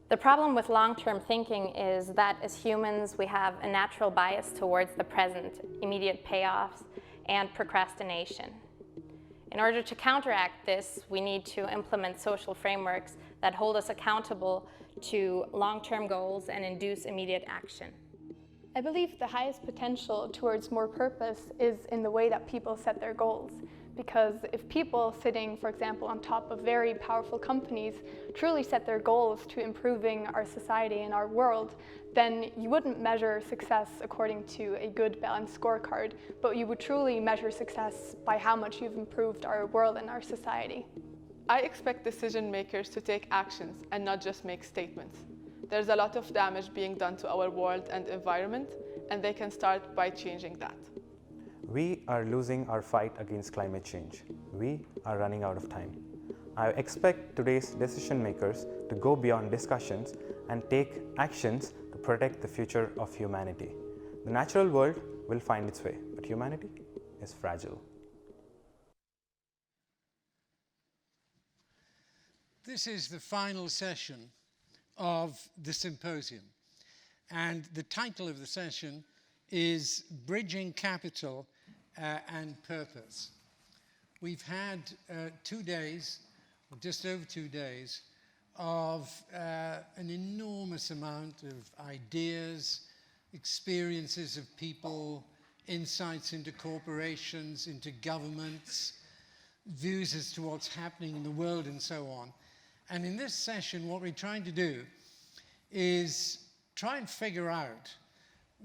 The problem with long-term thinking is that as humans, we have a natural bias towards the present, immediate payoffs, and procrastination. In order to counteract this, we need to implement social frameworks that hold us accountable to long-term goals and induce immediate action. I believe the highest potential towards more purpose is in the way that people set their goals. Because if people sitting, for example, on top of very powerful companies truly set their goals to improving our society and our world, then you wouldn't measure success according to a good balanced scorecard, but you would truly measure success by how much you've improved our world and our society. I expect decision makers to take actions and not just make statements. There's a lot of damage being done to our world and environment, and they can start by changing that. We are losing our fight against climate change. We are running out of time. I expect today's decision makers to go beyond discussions and take actions to protect the future of humanity. The natural world will find its way, but humanity is fragile. This is the final session of the symposium, and the title of the session is Bridging Capital and Purpose. We've had 2 days, or just over 2 days, of an enormous amount of ideas, experiences of people, insights into corporations, into governments, views as to what's happening in the world and so on. And in this session, what we're trying to do is try and figure out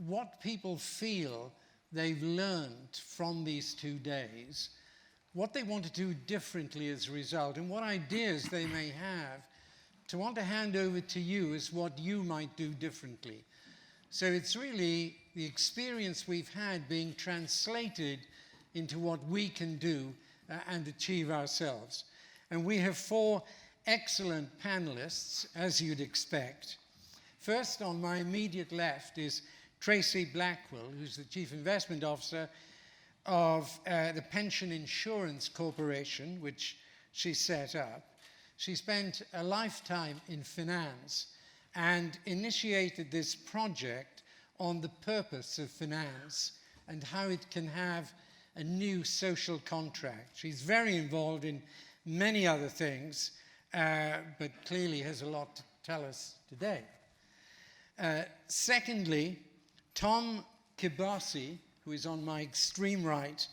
what people feel they've learned from these 2 days, what they want to do differently as a result, and what ideas they may have to want to hand over to you as what you might do differently. So it's really the experience we've had being translated into what we can do and achieve ourselves. And we have 4 excellent panelists, as you'd expect. First, on my immediate left is Tracy Blackwell, who's the Chief Investment Officer of the Pension Insurance Corporation, which she set up. She spent a lifetime in finance and initiated this project on the purpose of finance and how it can have a new social contract. She's very involved in many other things, but clearly has a lot to tell us today. Secondly, Tom Kibasi, who is on my extreme right,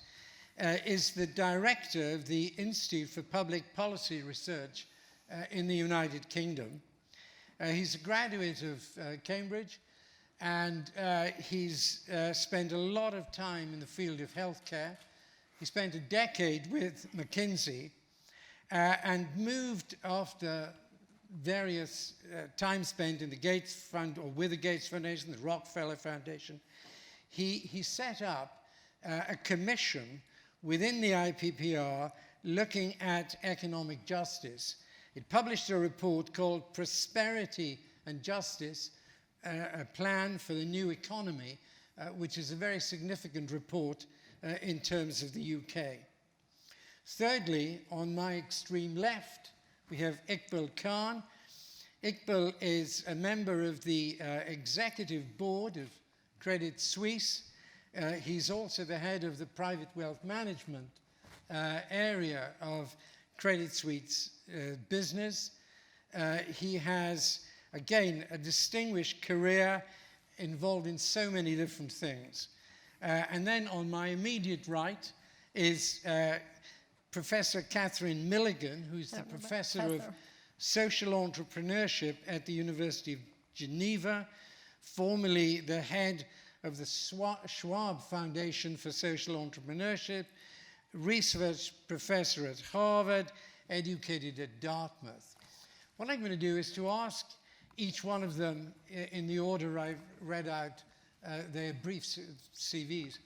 is the director of the Institute for Public Policy Research in the United Kingdom. He's a graduate of Cambridge, and he's spent a lot of time in the field of healthcare. He spent a decade with McKinsey and moved after various time spent in the Gates Fund, or with the Gates Foundation, the Rockefeller Foundation. He set up a commission within the IPPR looking at economic justice. It published a report called Prosperity and Justice, a plan for the new economy, which is a very significant report in terms of the UK. Thirdly, on my extreme left, we have Iqbal Khan. Iqbal is a member of the executive board of Credit Suisse. He's also the head of the private wealth management area of Credit Suisse business. He has, again, a distinguished career involved in so many different things. And then on my immediate right is Professor Kathryn Milligan, who's the professor of social entrepreneurship at the University of Geneva, formerly the head of the Schwab Foundation for Social Entrepreneurship, research professor at Harvard, educated at Dartmouth. What I'm going to do is to ask each one of them, in the order I've read out their brief CVs,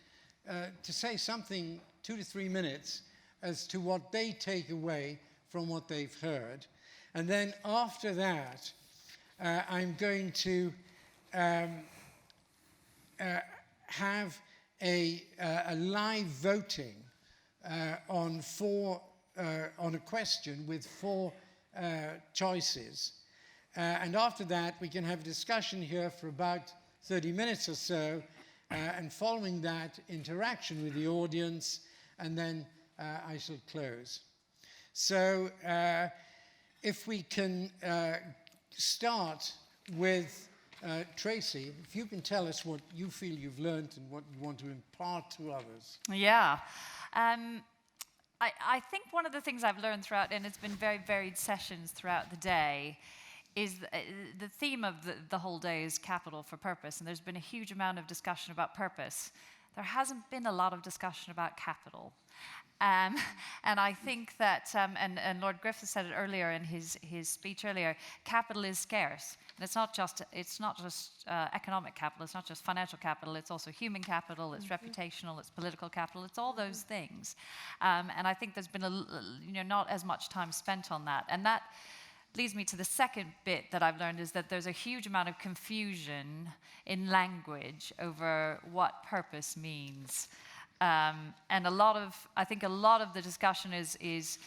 to say something 2 to 3 minutes as to what they take away from what they've heard. And then after that, I'm going to have a live voting on a question with 4 choices. and after that we can have a discussion here for about 30 minutes or so, and following that, interaction with the audience, and then I shall close. So if we can start with Tracy, if you can tell us what you feel you've learned and what you want to impart to others. Yeah. I think one of the things I've learned throughout, and it's been very varied sessions throughout the day, is the theme of the whole day is capital for purpose, and there's been a huge amount of discussion about purpose. There hasn't been a lot of discussion about capital. And I think that, and Lord Griffiths said it earlier in his speech earlier, capital is scarce. And it's not just economic capital, it's not just financial capital, it's also human capital, it's reputational, it's political capital, it's all those things. And I think there's been not as much time spent on that. And that leads me to the second bit that I've learned, is that there's a huge amount of confusion in language over what purpose means. And I think a lot of the discussion is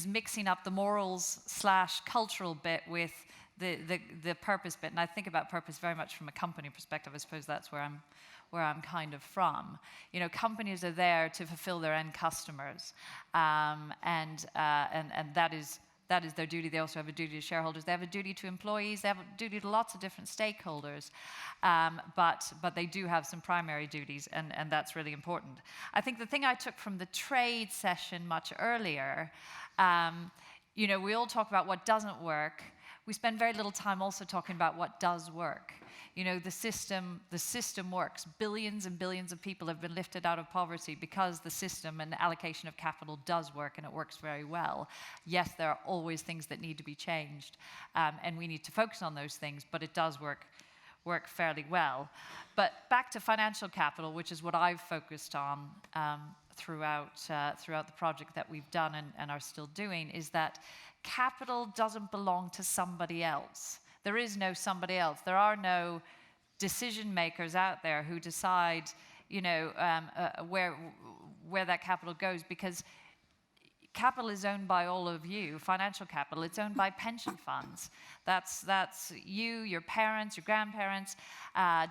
mixing up the morals/cultural bit with the purpose bit. And I think about purpose very much from a company perspective. I suppose that's where I'm kind of from. Companies are there to fulfill their end customers, and that is their duty. They also have a duty to shareholders. They have a duty to employees. They have a duty to lots of different stakeholders. But they do have some primary duties, and that's really important. I think the thing I took from the trade session much earlier, we all talk about what doesn't work. We spend very little time also talking about what does work. The system works. Billions and billions of people have been lifted out of poverty because the system and the allocation of capital does work, and it works very well. Yes, there are always things that need to be changed, and we need to focus on those things, but it does work fairly well. But back to financial capital, which is what I've focused on throughout the project that we've done and are still doing, is that capital doesn't belong to somebody else. There is no somebody else. There are no decision makers out there who decide, where that capital goes, because capital is owned by all of you. Financial capital, it's owned by pension funds. That's you, your parents, your grandparents,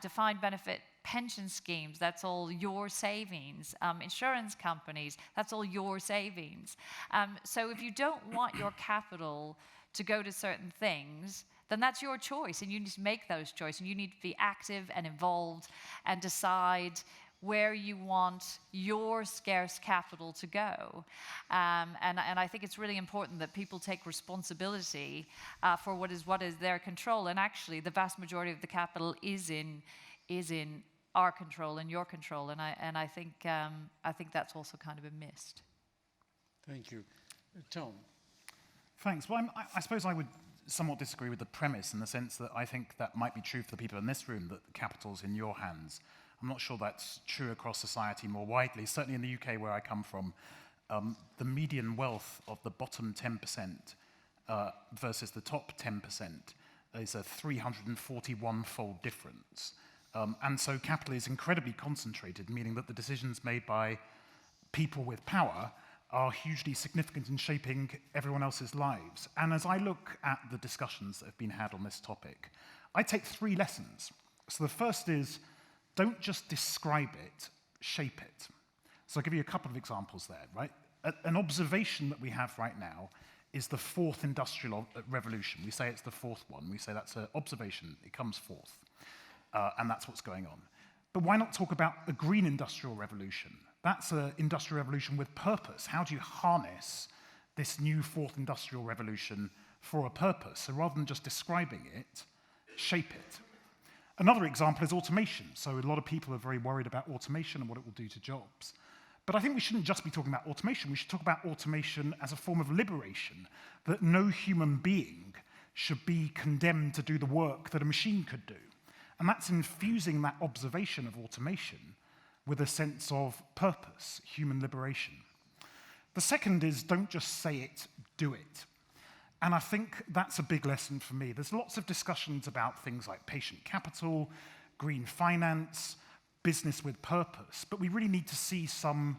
defined benefit pension schemes, that's all your savings. Insurance companies, that's all your savings. So if you don't want your capital to go to certain things, then that's your choice, and you need to make those choices, and you need to be active and involved and decide where you want your scarce capital to go. And I think it's really important that people take responsibility for what is their control, and actually the vast majority of the capital is in our control and your control, and I think that's also kind of been missed. Thank you. Tom. Thanks. Well, I suppose I would somewhat disagree with the premise, in the sense that I think that might be true for the people in this room, that the capital's in your hands. I'm not sure that's true across society more widely. Certainly in the UK, where I come from, the median wealth of the bottom 10% versus the top 10% is a 341-fold difference. And so capital is incredibly concentrated, meaning that the decisions made by people with power are hugely significant in shaping everyone else's lives. And as I look at the discussions that have been had on this topic, I take 3 lessons. So the first is, don't just describe it, shape it. So I'll give you a couple of examples there, right? An observation that we have right now is the 4th industrial revolution. We say it's the 4th one. We say that's an observation. It comes 4th. And that's what's going on. But why not talk about a green industrial revolution? That's an industrial revolution with purpose. How do you harness this new 4th industrial revolution for a purpose? So rather than just describing it, shape it. Another example is automation. So a lot of people are very worried about automation and what it will do to jobs. But I think we shouldn't just be talking about automation. We should talk about automation as a form of liberation, that no human being should be condemned to do the work that a machine could do. And that's infusing that observation of automation with a sense of purpose, human liberation. The second is, don't just say it, do it. And I think that's a big lesson for me. There's lots of discussions about things like patient capital, green finance, business with purpose, but we really need to see some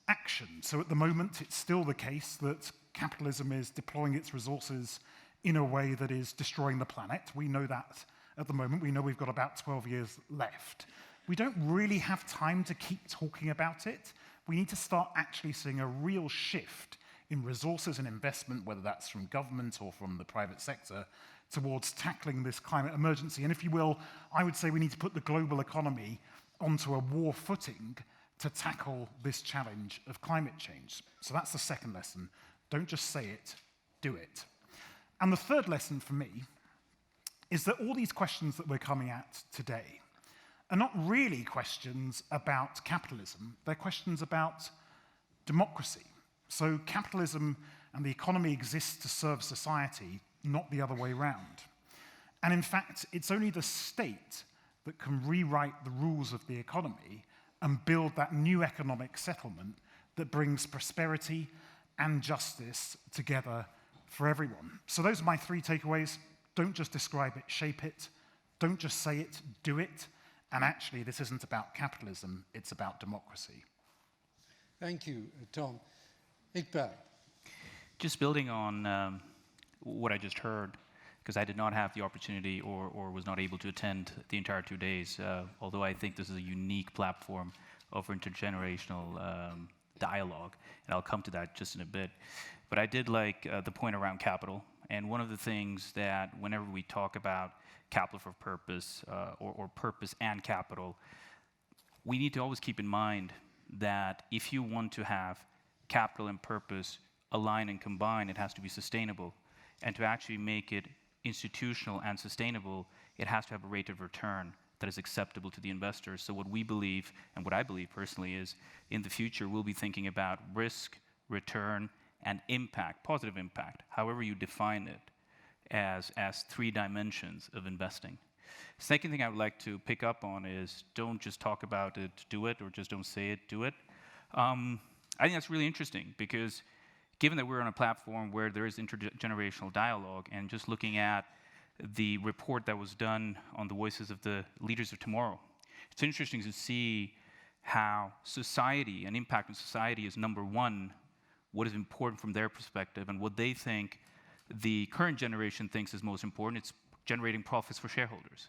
action. So at the moment, it's still the case that capitalism is deploying its resources in a way that is destroying the planet. We know that at the moment. We know we've got about 12 years left. We don't really have time to keep talking about it. We need to start actually seeing a real shift in resources and investment, whether that's from government or from the private sector, towards tackling this climate emergency. And if you will, I would say we need to put the global economy onto a war footing to tackle this challenge of climate change. So that's the second lesson. Don't just say it, do it. And the third lesson for me is that all these questions that we're coming at today are not really questions about capitalism, they're questions about democracy. So capitalism and the economy exist to serve society, not the other way around. And in fact, it's only the state that can rewrite the rules of the economy and build that new economic settlement that brings prosperity and justice together for everyone. So those are my three takeaways. Don't just describe it, shape it. Don't just say it, do it. And actually, this isn't about capitalism, it's about democracy. Thank you, Tom. Iqbal. Just building on what I just heard, because I did not have the opportunity or was not able to attend the entire 2 days, although I think this is a unique platform of intergenerational dialogue, and I'll come to that just in a bit. But I did like the point around capital, and one of the things that whenever we talk about capital for purpose or purpose and capital, we need to always keep in mind that if you want to have capital and purpose align and combine, it has to be sustainable. And to actually make it institutional and sustainable, it has to have a rate of return that is acceptable to the investors. So what we believe, and what I believe personally, is in the future we'll be thinking about risk, return, and impact, positive impact, however you define it, as three dimensions of investing. Second thing I would like to pick up on is don't just talk about it, do it, or just don't say it, do it. I think that's really interesting because given that we're on a platform where there is intergenerational dialogue, and just looking at the report that was done on the voices of the leaders of tomorrow, it's interesting to see how society and impact on society is number one, what is important from their perspective, and what they think the current generation thinks is most important. It's generating profits for shareholders.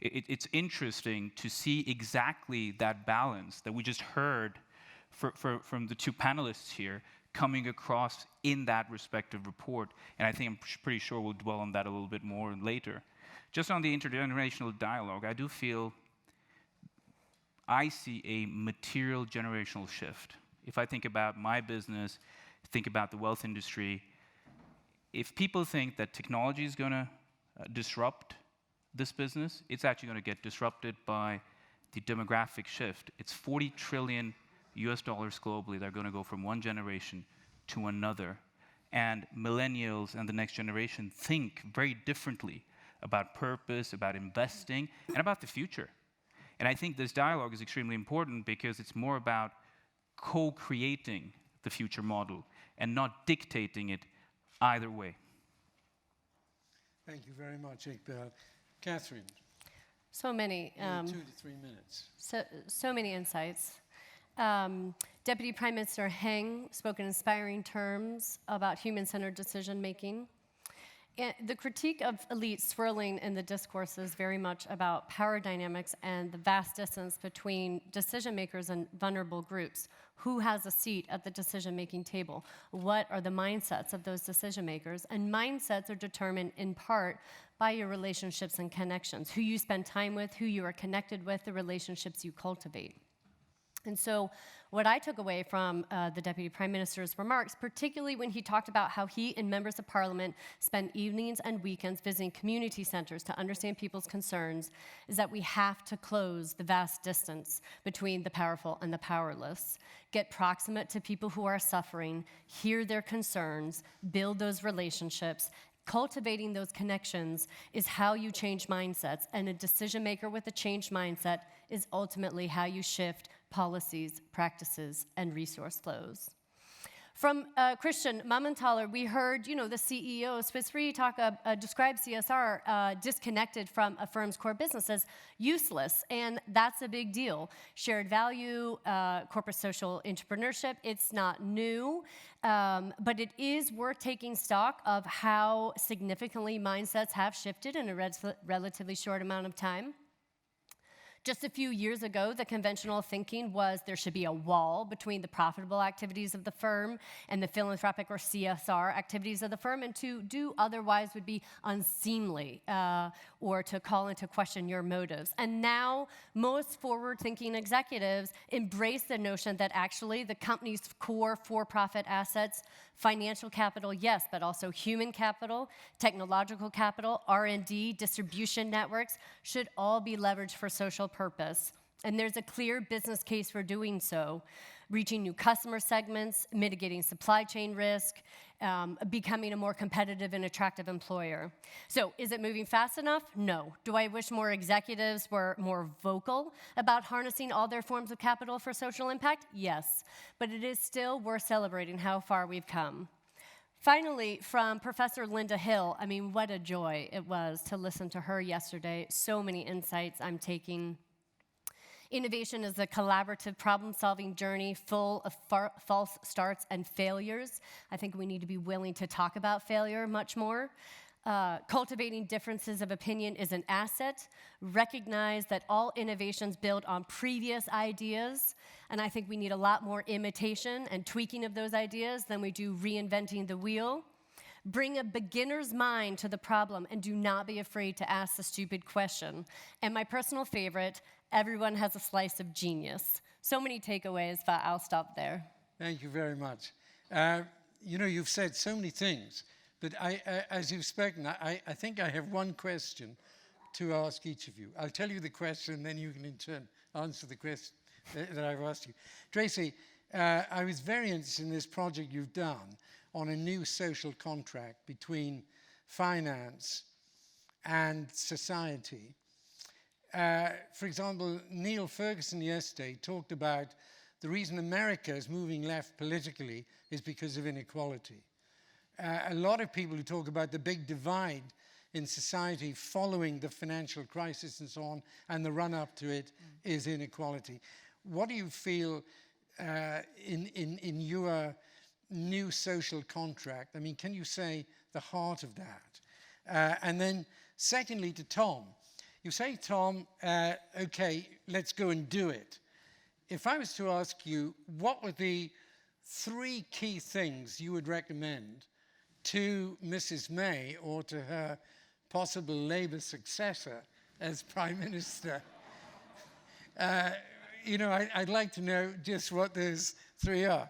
It's interesting to see exactly that balance that we just heard from the two panelists here coming across in that respective report, and I think I'm pretty sure we'll dwell on that a little bit more later. Just on the intergenerational dialogue, I do feel I see a material generational shift. If I think about my business, think about the wealth industry, if people think that technology is going to disrupt this business, it's actually going to get disrupted by the demographic shift. It's $40 trillion US globally that are going to go from one generation to another. And millennials and the next generation think very differently about purpose, about investing, and about the future. And I think this dialogue is extremely important because it's more about co-creating the future model and not dictating it either way. Thank you very much, Iqbal. Kathryn. So many. 2 to 3 minutes. So many insights. Deputy Prime Minister Heng spoke in inspiring terms about human-centered decision-making. The critique of elites swirling in the discourse is very much about power dynamics and the vast distance between decision-makers and vulnerable groups. Who has a seat at the decision-making table? What are the mindsets of those decision-makers? And mindsets are determined in part by your relationships and connections, who you spend time with, who you are connected with, the relationships you cultivate. And so what I took away from the Deputy Prime Minister's remarks, particularly when he talked about how he and members of Parliament spend evenings and weekends visiting community centers to understand people's concerns, is that we have to close the vast distance between the powerful and the powerless, get proximate to people who are suffering, hear their concerns, build those relationships. Cultivating those connections is how you change mindsets, and a decision maker with a changed mindset is ultimately how you shift policies, practices, and resource flows. From Christian Mummenthaler, we heard, you know, the CEO of Swiss Re describe CSR disconnected from a firm's core business as useless, and that's a big deal. Shared value, corporate social entrepreneurship, it's not new, but it is worth taking stock of how significantly mindsets have shifted in a relatively short amount of time. Just a few years ago, the conventional thinking was there should be a wall between the profitable activities of the firm and the philanthropic or CSR activities of the firm, and to do otherwise would be unseemly or to call into question your motives. And now, most forward-thinking executives embrace the notion that actually the company's core for-profit assets, financial capital, yes, but also human capital, technological capital, R&D, distribution networks, should all be leveraged for social purpose. And there's a clear business case for doing so, reaching new customer segments, mitigating supply chain risk, becoming a more competitive and attractive employer. So is it moving fast enough? No. Do I wish more executives were more vocal about harnessing all their forms of capital for social impact? Yes. But it is still worth celebrating how far we've come. Finally, from Professor Linda Hill, I mean, what a joy it was to listen to her yesterday. So many insights I'm taking. Innovation is a collaborative problem-solving journey full of false starts and failures. I think we need to be willing to talk about failure much more. Cultivating differences of opinion is an asset. Recognize that all innovations build on previous ideas, and I think we need a lot more imitation and tweaking of those ideas than we do reinventing the wheel. Bring a beginner's mind to the problem and do not be afraid to ask the stupid question. And my personal favorite, everyone has a slice of genius. So many takeaways, but I'll stop there. Thank you very much. You know, you've said so many things, but as you've spoken, I think I have one question to ask each of you. I'll tell you the question, then you can in turn answer the question that I've asked you. Tracy, I was very interested in this project you've done on a new social contract between finance and society. For example, Neil Ferguson yesterday talked about the reason America is moving left politically is because of inequality. A lot of people who talk about the big divide in society following the financial crisis and so on, and the run-up to it is inequality. What do you feel in your new social contract? I mean, can you say the heart of that? And then secondly, to Tom. You say, Tom, okay, let's go and do it. If I was to ask you, what were the 3 key things you would recommend to Mrs. May or to her possible Labour successor as Prime Minister? You know, I'd like to know just what those 3 are.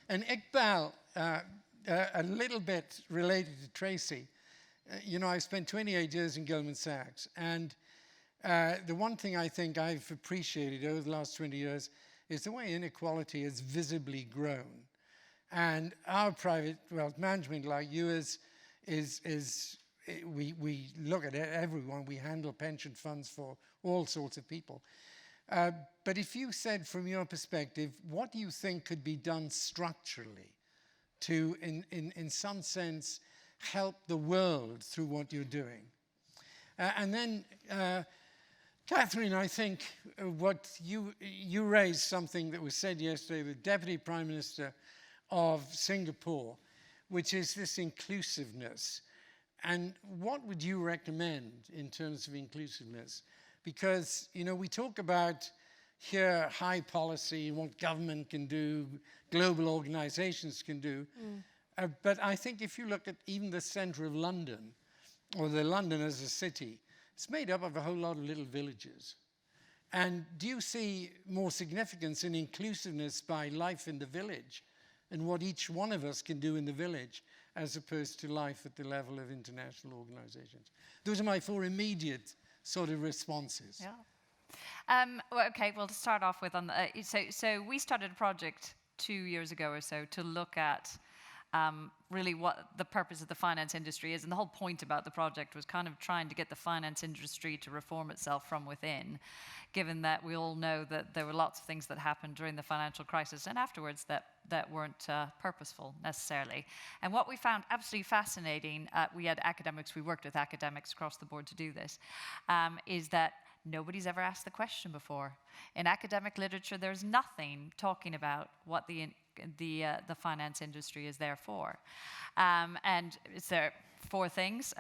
And Iqbal, a little bit related to Tracy, you know, I spent 28 years in Goldman Sachs, and the one thing I think I've appreciated over the last 20 years is the way inequality has visibly grown. And our private wealth management, like you, we look at everyone. We handle pension funds for all sorts of people. But if you said, from your perspective, what do you think could be done structurally to, in some sense, help the world through what you're doing? And then, Katherine, I think what you raised something that was said yesterday, the Deputy Prime Minister of Singapore, which is this inclusiveness. And what would you recommend in terms of inclusiveness? Because, you know, we talk about here high policy, what government can do, global organizations can do. But I think if you look at even the center of London, or the London as a city, it's made up of a whole lot of little villages. And do you see more significance in inclusiveness by life in the village and what each one of us can do in the village as opposed to life at the level of international organizations? Those are my 4 immediate sort of responses. Yeah. Well, okay, well, to start off with, so we started a project 2 years ago or so to look at really what the purpose of the finance industry is. And the whole point about the project was kind of trying to get the finance industry to reform itself from within, given that we all know that there were lots of things that happened during the financial crisis and afterwards that weren't purposeful necessarily. And what we found absolutely fascinating, we had academics, we worked with academics across the board to do this, is that nobody's ever asked the question before. In academic literature, there's nothing talking about what the finance industry is there for. And it's there 4 things.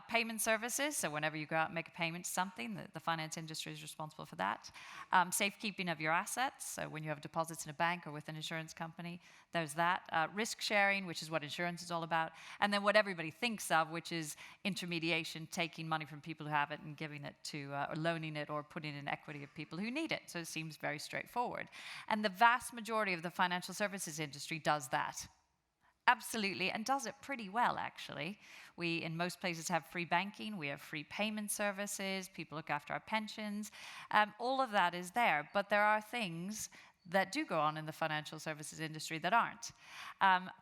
Payment services, so whenever you go out and make a payment to something, the finance industry is responsible for that. Safekeeping of your assets, so when you have deposits in a bank or with an insurance company, there's that. Risk sharing, which is what insurance is all about. And then what everybody thinks of, which is intermediation, taking money from people who have it and giving it to, or loaning it or putting in equity of people who need it. So it seems very straightforward. And the vast majority of the financial services industry does that. Absolutely, and does it pretty well, actually. We, in most places, have free banking, we have free payment services, people look after our pensions. All of that is there, but there are things that do go on in the financial services industry that aren't.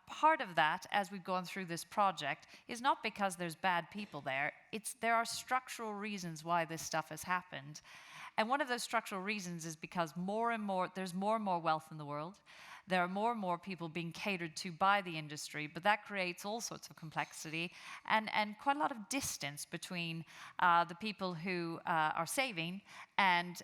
Part of that, as we've gone through this project, is not because there's bad people there, there are structural reasons why this stuff has happened. And one of those structural reasons is because there's more and more wealth in the world. There are more and more people being catered to by the industry, but that creates all sorts of complexity and quite a lot of distance between the people who are saving and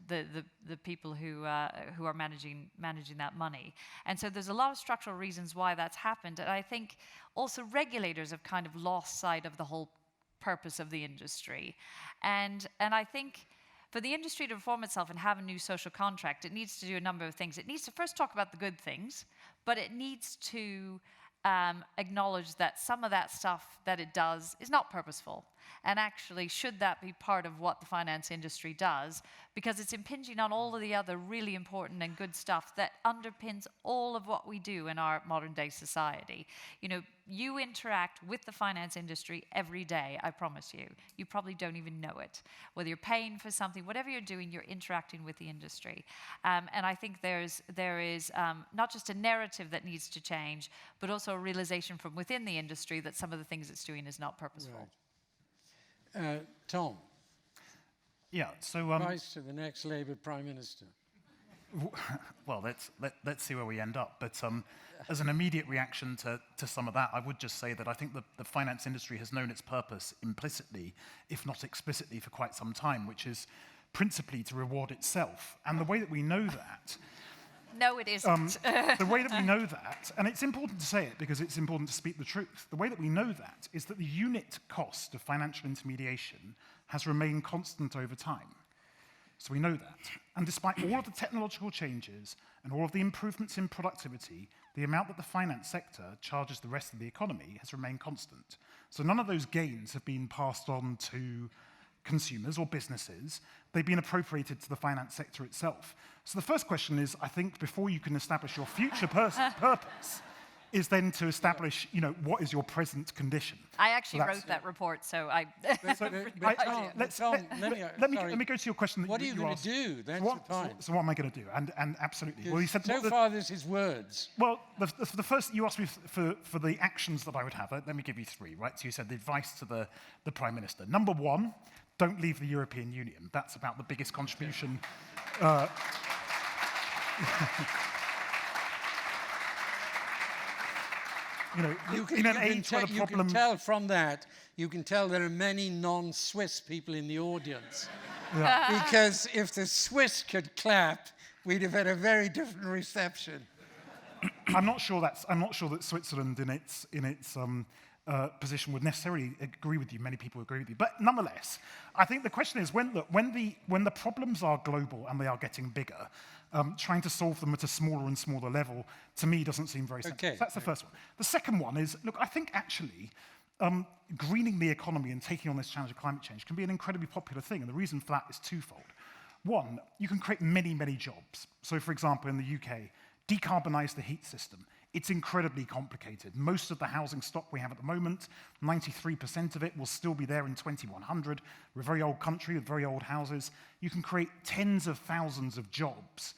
the people who are managing that money. And so there's a lot of structural reasons why that's happened. And I think also regulators have kind of lost sight of the whole purpose of the industry. And I think for the industry to reform itself and have a new social contract, it needs to do a number of things. It needs to first talk about the good things, but it needs to acknowledge that some of that stuff that it does is not purposeful. And actually, should that be part of what the finance industry does? Because it's impinging on all of the other really important and good stuff that underpins all of what we do in our modern day society. You know, you interact with the finance industry every day, I promise you. You probably don't even know it. Whether you're paying for something, whatever you're doing, you're interacting with the industry. And I think there is not just a narrative that needs to change, but also a realization from within the industry that some of the things it's doing is not purposeful. Right. Tom. Yeah, so... Advice to the next Labour Prime Minister. Well, let's see where we end up. But as an immediate reaction to some of that, I would just say that I think the finance industry has known its purpose implicitly, if not explicitly, for quite some time, which is principally to reward itself. And the way that we know that... No, it isn't. The way that we know that, and it's important to say it because it's important to speak the truth, the way that we know that is that the unit cost of financial intermediation has remained constant over time. So we know that. And despite all of the technological changes and all of the improvements in productivity, the amount that the finance sector charges the rest of the economy has remained constant. So none of those gains have been passed on to consumers or businesses. They've been appropriated to the finance sector itself. So the first question is, I think, before you can establish your future purpose, is then to establish, you know, what is your present condition. I actually wrote that report, so I... Let me go to your question. What are you going to do? That's the point. So what am I going to do? And absolutely. Well, you said so far this is words. Well, the first, you asked me for the actions that I would have. Let me give you 3, right? So you said the advice to the Prime Minister. Number 1, don't leave the European Union. That's about the biggest contribution. You know, in an age where the problem... You can tell from that, you can tell there are many non-Swiss people in the audience. Yeah. Because if the Swiss could clap, we'd have had a very different reception. I'm not sure that Switzerland in its position would necessarily agree with you. Many people agree with you. But nonetheless, I think the question is, when the problems are global and they are getting bigger, trying to solve them at a smaller and smaller level, to me, doesn't seem very sensible. Okay. So that's the first one. The second one is, look, I think actually greening the economy and taking on this challenge of climate change can be an incredibly popular thing, and the reason for that is twofold. One, you can create many, many jobs. So, for example, in the UK, decarbonize the heat system. It's incredibly complicated. Most of the housing stock we have at the moment, 93% of it will still be there in 2100. We're a very old country with very old houses. You can create tens of thousands of jobs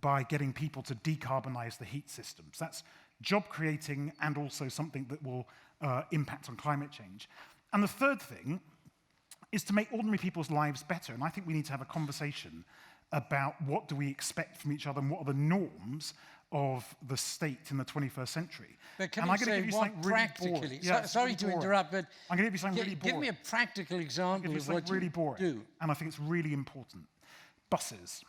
by getting people to decarbonize the heat systems. That's job creating, and also something that will impact on climate change. And the third thing is to make ordinary people's lives better. And I think we need to have a conversation about what do we expect from each other and what are the norms of the state in the 21st century. But can and you I'm going to say give you what something really boring. practically? Yeah, Sorry really to boring. interrupt, but I'm going to give you something really boring. give me a practical example of what really you boring, do. and I think it's really important. Buses.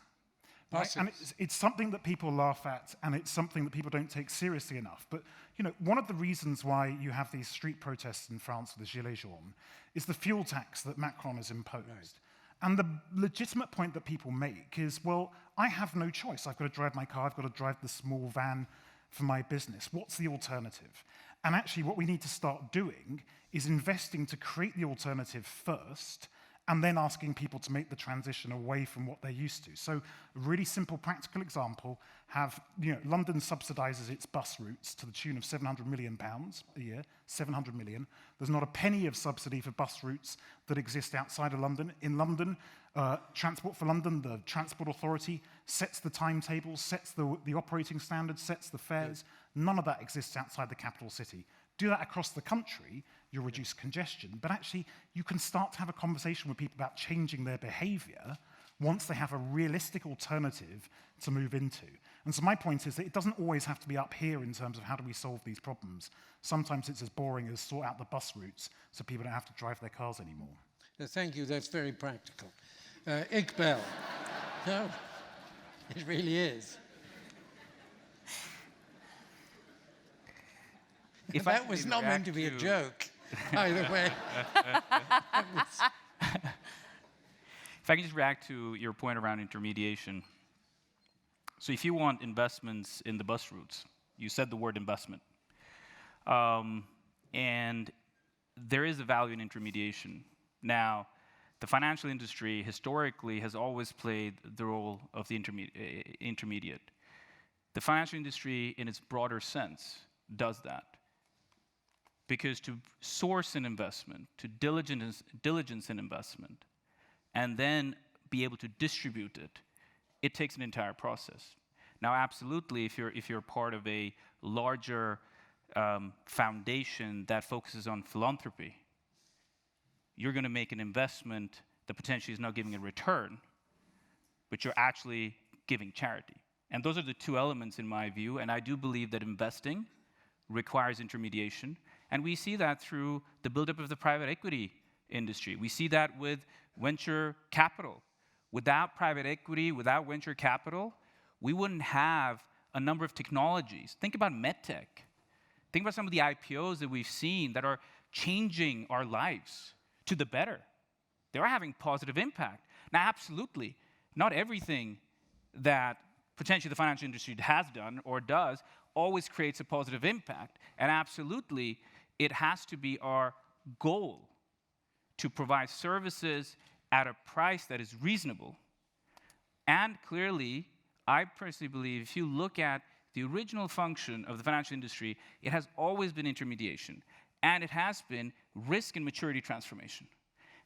Right? Buses. And it's something that people laugh at, and it's something that people don't take seriously enough. But you know, one of the reasons why you have these street protests in France with the Gilets jaunes is the fuel tax that Macron has imposed. Right. And the legitimate point that people make is, well, I have no choice. I've got to drive my car, I've got to drive the small van for my business. What's the alternative? And actually what we need to start doing is investing to create the alternative first, and then asking people to make the transition away from what they're used to. So a really simple practical example, London subsidises its bus routes to the tune of £700 million a year, 700 million. There's not a penny of subsidy for bus routes that exist outside of London. In London, Transport for London, the Transport Authority, sets the timetables, sets the operating standards, sets the fares. None of that exists outside the capital city. Do that across the country, you'll reduce congestion, but actually you can start to have a conversation with people about changing their behavior once they have a realistic alternative to move into. And so my point is that it doesn't always have to be up here in terms of how do we solve these problems. Sometimes it's as boring as sort out the bus routes so people don't have to drive their cars anymore. Thank you, that's very practical. Iqbal. No, it really is. If that was not meant to be a joke, by the way. If I can just react to your point around intermediation. So if you want investments in the bus routes, you said the word investment. And there is a value in intermediation. Now, the financial industry historically has always played the role of the intermediate. The financial industry, in its broader sense, does that. Because to source an investment, to diligence an investment, and then be able to distribute it, it takes an entire process. Now, absolutely, if you're part of a larger foundation that focuses on philanthropy, you're going to make an investment that potentially is not giving a return, but you're actually giving charity. And those are the two elements in my view, and I do believe that investing requires intermediation. And we see that through the buildup of the private equity industry. We see that with venture capital. Without private equity, without venture capital, we wouldn't have a number of technologies. Think about medtech. Think about some of the IPOs that we've seen that are changing our lives to the better. They are having positive impact. Now, absolutely, not everything that potentially the financial industry has done or does always creates a positive impact. And absolutely, it has to be our goal to provide services at a price that is reasonable. And clearly, I personally believe if you look at the original function of the financial industry, it has always been intermediation, and it has been risk and maturity transformation.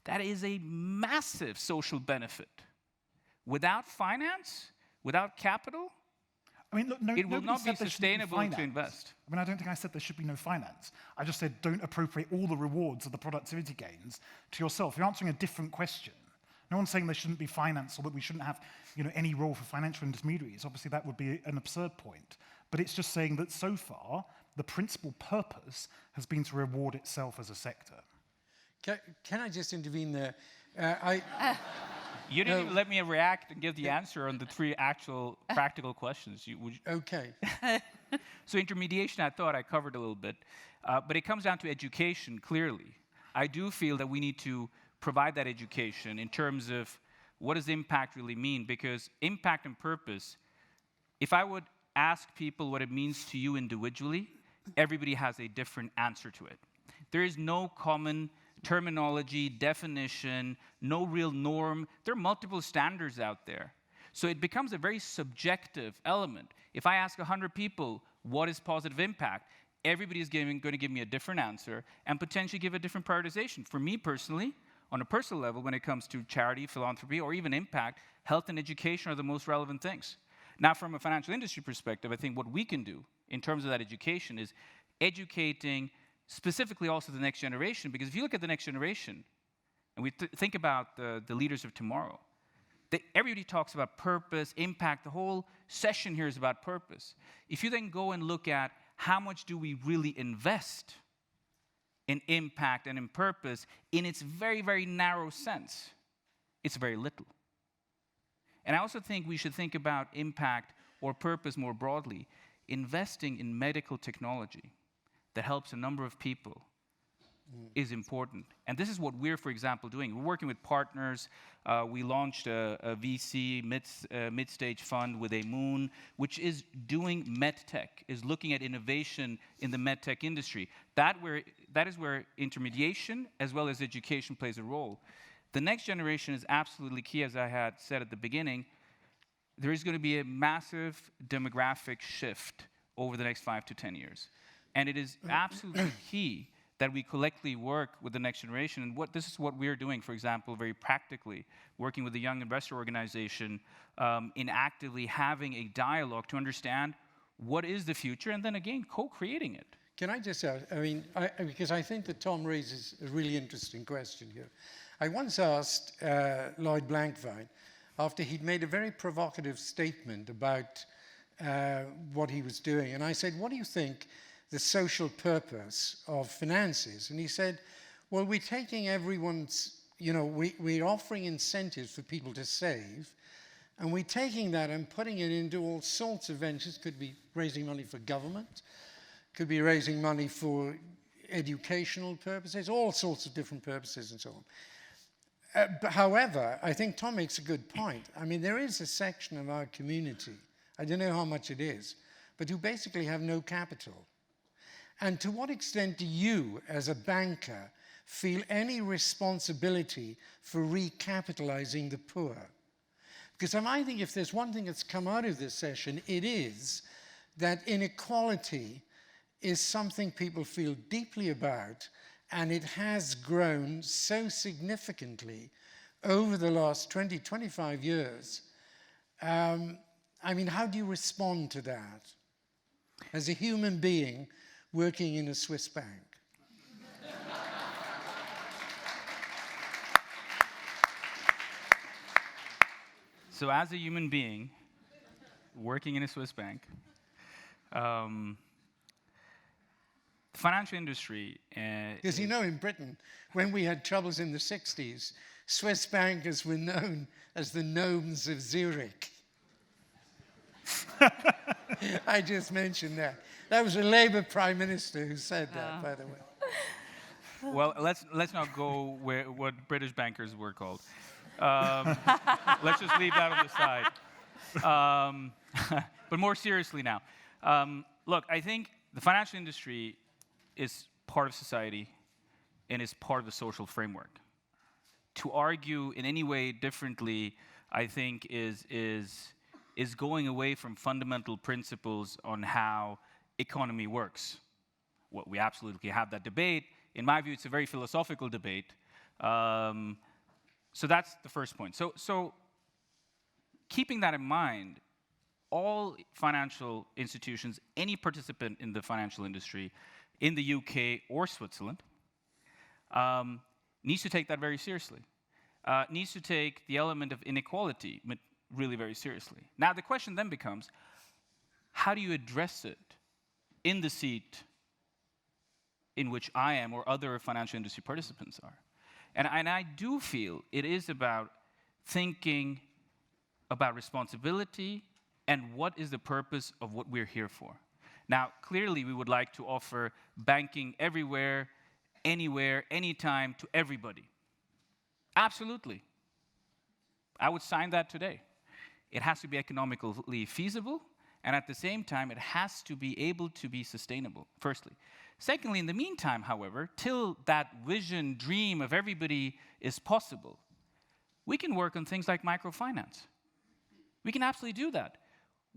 That is a massive social benefit. Without finance, without capital, I mean, look, it will not be sustainable to invest. I mean, I don't think I said there should be no finance. I just said don't appropriate all the rewards of the productivity gains to yourself. You're answering a different question. No one's saying there shouldn't be finance or that we shouldn't have any role for financial intermediaries. Obviously, that would be an absurd point. But it's just saying that so far, the principal purpose has been to reward itself as a sector. Can I just intervene there? You didn't even let me react and give the answer on the three actual practical questions. Okay. So intermediation, I thought I covered a little bit. But it comes down to education, clearly. I do feel that we need to provide that education in terms of what does impact really mean? Because impact and purpose, if I would ask people what it means to you individually, everybody has a different answer to it. There is no common terminology, definition, no real norm. There are multiple standards out there. So it becomes a very subjective element. If I ask 100 people, what is positive impact? Everybody is going to give me a different answer and potentially give a different prioritization. For me personally, on a personal level, when it comes to charity, philanthropy, or even impact, health and education are the most relevant things. Now, from a financial industry perspective, I think what we can do in terms of that education is educating specifically also the next generation, because if you look at the next generation, and we think about the leaders of tomorrow, everybody talks about purpose, impact. The whole session here is about purpose. If you then go and look at how much do we really invest in impact and in purpose in its very, very narrow sense, it's very little. And I also think we should think about impact or purpose more broadly, investing in medical technology that helps a number of people is important. And this is what we're, for example, doing. We're working with partners. We launched a VC mid-stage fund with a Moon, which is doing medtech, is looking at innovation in the medtech industry. That is where intermediation as well as education plays a role. The next generation is absolutely key, as I had said at the beginning. There is going to be a massive demographic shift over the next 5 to 10 years. And it is absolutely key that we collectively work with the next generation. And this is what we're doing, for example, very practically, working with the Young Investor Organization in actively having a dialogue to understand what is the future, and then again, co-creating it. Can I just add, because I think that Tom raises a really interesting question here. I once asked Lloyd Blankfein, after he'd made a very provocative statement about what he was doing, and I said, what do you think the social purpose of finance is? And he said, well, we're taking everyone's, we're offering incentives for people to save, and we're taking that and putting it into all sorts of ventures. Could be raising money for government, could be raising money for educational purposes, all sorts of different purposes and so on. But however, I think Tom makes a good point. I mean, there is a section of our community, I don't know how much it is, but who basically have no capital. And to what extent do you, as a banker, feel any responsibility for recapitalizing the poor? Because I think if there's one thing that's come out of this session, it is that inequality is something people feel deeply about, and it has grown so significantly over the last 20, 25 years. I mean, how do you respond to that as a human being working in a Swiss bank? So as a human being working in a Swiss bank, the financial industry... Because in Britain, when we had troubles in the 60s, Swiss bankers were known as the gnomes of Zurich. I just mentioned that. That was a Labour Prime Minister who said that, by the way. Well, let's not go what British bankers were called. Let's just leave that on the side. But more seriously now. Look, I think the financial industry is part of society and is part of the social framework. To argue in any way differently, I think, is going away from fundamental principles on how economy works. Well, we absolutely have that debate. In my view, it's a very philosophical debate. So that's the first point. So keeping that in mind, all financial institutions, any participant in the financial industry in the UK or Switzerland, needs to take that very seriously. Needs to take the element of inequality really very seriously. Now the question then becomes, how do you address it in the seat in which I am or other financial industry participants are? And I do feel it is about thinking about responsibility and what is the purpose of what we're here for. Now, clearly we would like to offer banking everywhere, anywhere, anytime to everybody. Absolutely. I would sign that today. It has to be economically feasible, and at the same time, it has to be able to be sustainable, firstly. Secondly, in the meantime, however, till that vision, dream of everybody is possible, we can work on things like microfinance. We can absolutely do that.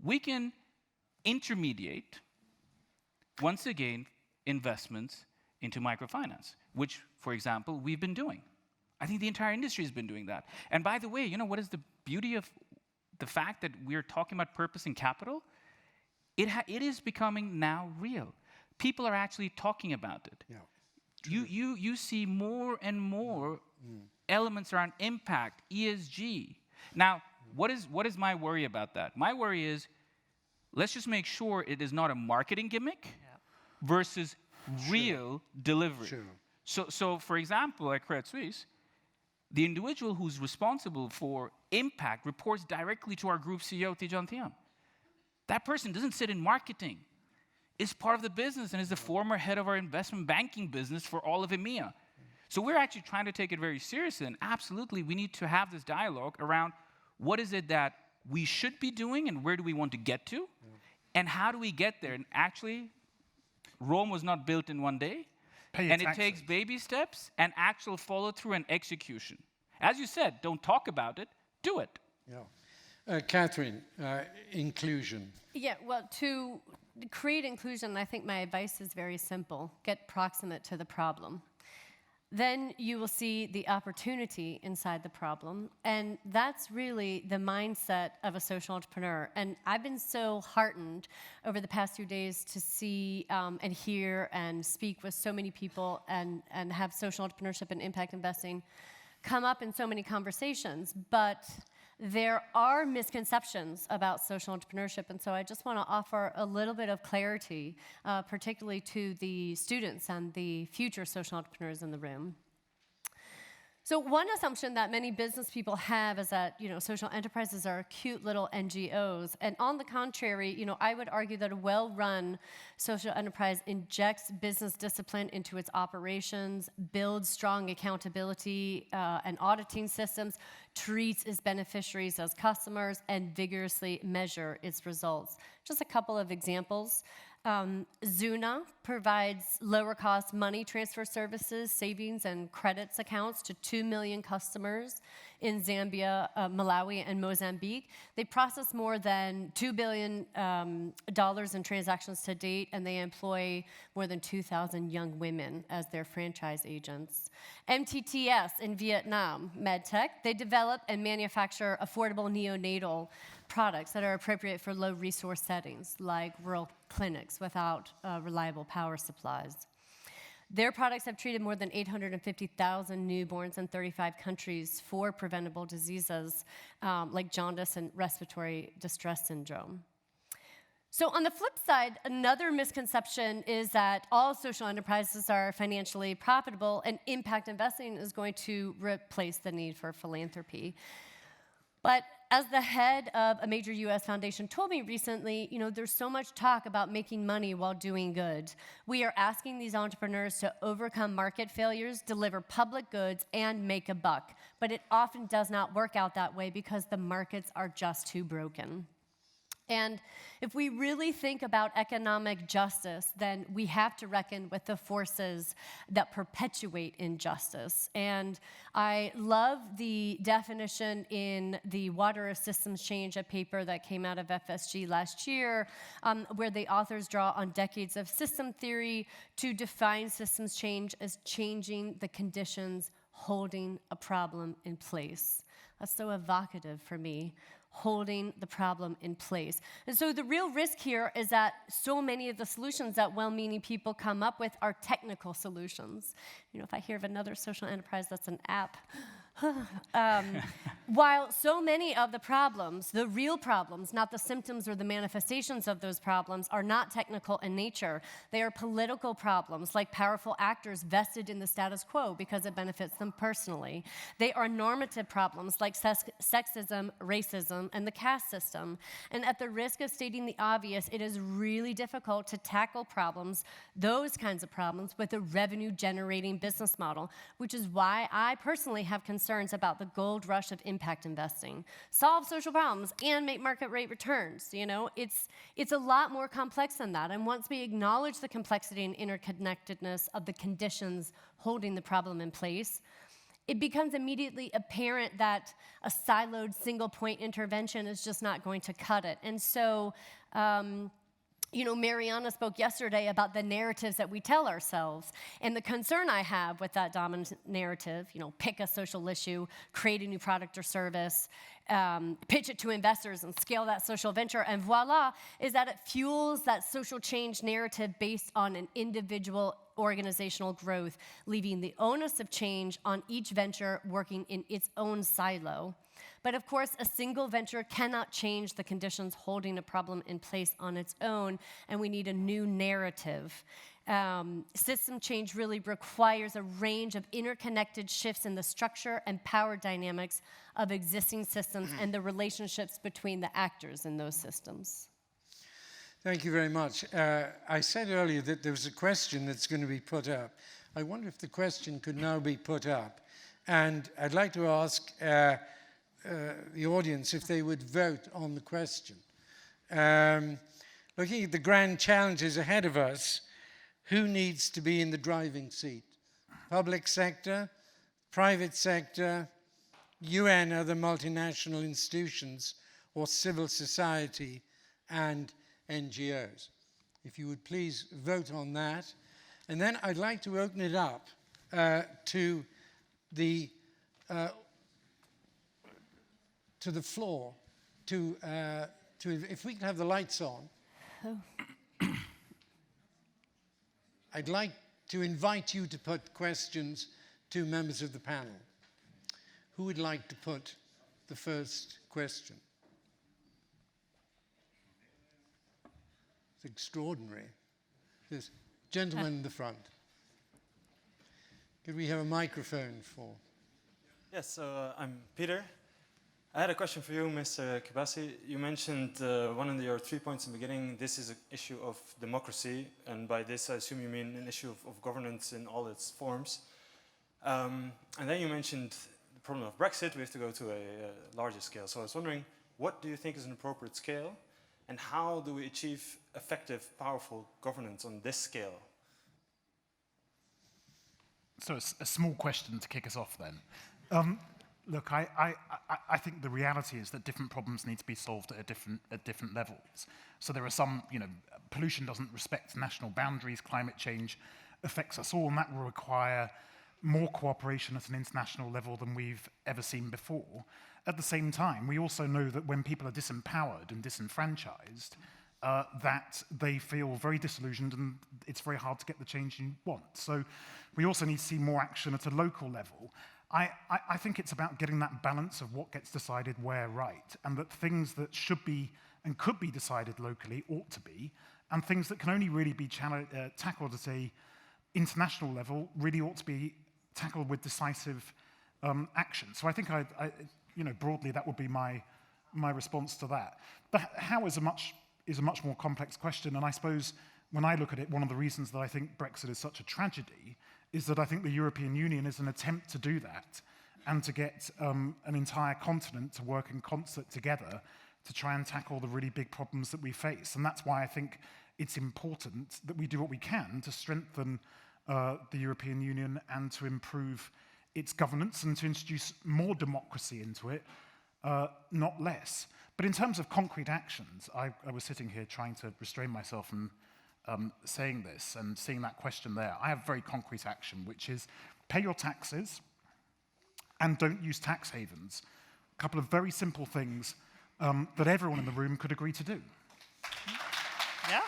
We can intermediate, once again, investments into microfinance, which, for example, we've been doing. I think the entire industry has been doing that. And by the way, what is the beauty of the fact that we're talking about purpose and capital, it is becoming now real. People are actually talking about it. Yeah. You see more and more elements around impact, ESG. Now, what is my worry about that? My worry is, let's just make sure it is not a marketing gimmick versus real delivery. Sure. So for example, at Credit Suisse, the individual who's responsible for impact reports directly to our group CEO, Tidjane Thiam. That person doesn't sit in marketing. Is part of the business and is the former head of our investment banking business for all of EMEA. So we're actually trying to take it very seriously, and absolutely we need to have this dialogue around what is it that we should be doing and where do we want to get to, and how do we get there? And actually, Rome was not built in one day, and it takes baby steps and actual follow-through and execution. As you said, don't talk about it, do it. Yeah. Kathryn, inclusion. Yeah, well, to create inclusion, I think my advice is very simple. Get proximate to the problem. Then you will see the opportunity inside the problem, and that's really the mindset of a social entrepreneur. And I've been so heartened over the past few days to see and hear and speak with so many people and have social entrepreneurship and impact investing come up in so many conversations. But there are misconceptions about social entrepreneurship, and so I just want to offer a little bit of clarity, particularly to the students and the future social entrepreneurs in the room. So one assumption that many business people have is that, social enterprises are cute little NGOs. And on the contrary, I would argue that a well-run social enterprise injects business discipline into its operations, builds strong accountability and auditing systems, treats its beneficiaries as customers, and vigorously measure its results. Just a couple of examples. Zuna provides lower-cost money transfer services, savings, and credits accounts to 2 million customers in Zambia, Malawi, and Mozambique. They process more than $2 billion in transactions to date, and they employ more than 2,000 young women as their franchise agents. MTTS in Vietnam, MedTech, they develop and manufacture affordable neonatal products that are appropriate for low-resource settings, like rural clinics without reliable power supplies. Their products have treated more than 850,000 newborns in 35 countries for preventable diseases like jaundice and respiratory distress syndrome. So on the flip side, another misconception is that all social enterprises are financially profitable, and impact investing is going to replace the need for philanthropy. But as the head of a major U.S. foundation told me recently, there's so much talk about making money while doing good. We are asking these entrepreneurs to overcome market failures, deliver public goods, and make a buck. But it often does not work out that way because the markets are just too broken. And if we really think about economic justice, then we have to reckon with the forces that perpetuate injustice. And I love the definition in the Water of Systems Change, a paper that came out of FSG last year, where the authors draw on decades of system theory to define systems change as changing the conditions holding a problem in place. That's so evocative for me. Holding the problem in place. And so the real risk here is that so many of the solutions that well-meaning people come up with are technical solutions. If I hear of another social enterprise that's an app, while so many of the problems, the real problems, not the symptoms or the manifestations of those problems, are not technical in nature. They are political problems, like powerful actors vested in the status quo because it benefits them personally. They are normative problems, like sexism, racism, and the caste system. And at the risk of stating the obvious, it is really difficult to tackle problems, those kinds of problems, with a revenue-generating business model, which is why I personally have concerns about the gold rush of impact investing. Solve social problems and make market rate returns. It's a lot more complex than that. And once we acknowledge the complexity and interconnectedness of the conditions holding the problem in place, it becomes immediately apparent that a siloed single-point intervention is just not going to cut it. And so You know, Mariana spoke yesterday about the narratives that we tell ourselves. And the concern I have with that dominant narrative, you know, pick a social issue, create a new product or service, pitch it to investors and scale that social venture, and voila, is that it fuels that social change narrative based on an individual organizational growth, leaving the onus of change on each venture working in its own silo. But of course, a single venture cannot change the conditions holding a problem in place on its own, and we need a new narrative. System change really requires a range of interconnected shifts in the structure and power dynamics of existing systems and the relationships between the actors in those systems. Thank you very much. I said earlier that there was a question that's going to be put up. I wonder if the question could now be put up. And I'd like to ask the audience if they would vote on the question. Looking at the grand challenges ahead of us, who needs to be in the driving seat? Public sector, private sector, UN, other multinational institutions, or civil society and NGOs? If you would please vote on that. And then I'd like to open it up to the floor, if we can have the lights on. Oh. I'd like to invite you to put questions to members of the panel. Who would like to put the first question? It's extraordinary. This gentleman in the front. Could we have a microphone for? Yes, I'm Peter. I had a question for you, Mr. Kibasi. You mentioned one of your 3 points in the beginning. This is an issue of democracy, and by this I assume you mean an issue of governance in all its forms. And then you mentioned the problem of Brexit. We have to go to a larger scale. So I was wondering, what do you think is an appropriate scale, and how do we achieve effective, powerful governance on this scale? So it's a small question to kick us off then. Look, I think the reality is that different problems need to be solved at different levels. So there are some, you know, pollution doesn't respect national boundaries, climate change affects us all, and that will require more cooperation at an international level than we've ever seen before. At the same time, we also know that when people are disempowered and disenfranchised, that they feel very disillusioned and it's very hard to get the change you want. So we also need to see more action at a local level. I think it's about getting that balance of what gets decided where right, and that things that should be and could be decided locally ought to be, and things that can only really be tackled at a international level really ought to be tackled with decisive action. So I think you know, broadly that would be my response to that. But how is a much more complex question, and I suppose when I look at it, one of the reasons that I think Brexit is such a tragedy is that I think the European Union is an attempt to do that and to get an entire continent to work in concert together to try and tackle the really big problems that we face. And that's why I think it's important that we do what we can to strengthen the European Union and to improve its governance and to introduce more democracy into it, not less. But in terms of concrete actions, I was sitting here trying to restrain myself from saying this and seeing that question there. I have very concrete action, which is pay your taxes and don't use tax havens. A couple of very simple things that everyone in the room could agree to do. Yeah.